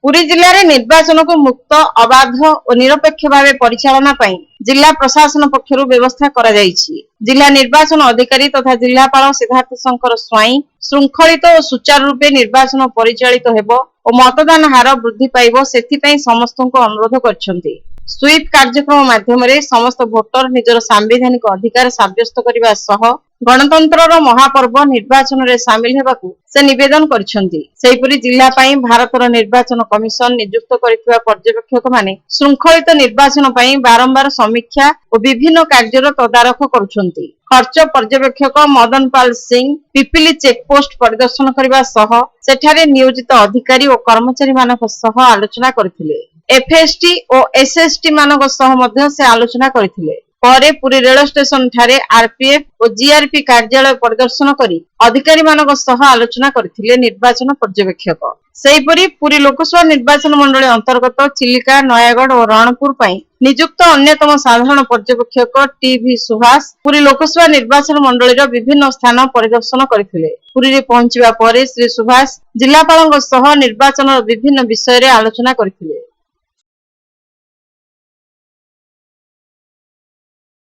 पुरी जिले में निर्वाचन को मुक्त अबाध और निरपेक्ष भाव परिचालना पई जिला प्रशासन पक्षरु व्यवस्था करा जायछि। जिला निर्वाचन अधिकारी तथा जिलापाल सिद्धार्थ शंकर स्वाई श्रृंखलित और सुचारू रूपे निर्वाचन परिचालित हेबो और मतदान हार वृद्धि पाइबो सेथि पई समस्तको अनुरोध करछन्ति। स्वीप कार्यक्रम माध्यम समस्त भोटर निजर सांविधानिक अधिकार साब्यस्त करने सह गणतंत्र महापर्व निर्वाचन में सामिल होगा से निवेदन करछन्ति। सेहिपरि जिला पई भारतर निर्वाचन कमिशन नियुक्त करथिबा पर्यवेक्षक माने श्रृंखलित निर्वाचन पई बारंबार समीक्षा और विभिन्न कार्यर तदारख करुछन्ति। खर्च पर्यवेक्षक मदन पाल सिंह पिपिली चेकपोस्ट परिदर्शन करने सह सेठारे नियोजित अधिकारी और कर्मचारी मानक सह आलोचना करथिले। एफएसटी और एसएसटी मानक सह मध्य से आलोचना करथिले। परे पुरी रेल स्टेशन ठारे आरपीएफ और जीआरपी कार्यालय परिदर्शन करी अधिकारी मानक सह आलोचना करथिले निर्वाचन पर्यवेक्षक। सेहिपरि पुरी लोकसभा निर्वाचन मंडली अंतर्गत चिलिका नयागढ़ और रणपुर पई नियुक्त अन्यतम साधारण पर्यवेक्षक टीवी सुहास पुरी लोकसभा निर्वाचन मंडली विभिन्न स्थान परिदर्शन करथिले। पुरी रे पहुंचवा परे श्री सुहास जिलापालक सह निर्वाचन विभिन्न विषय रे आलोचना करथिले।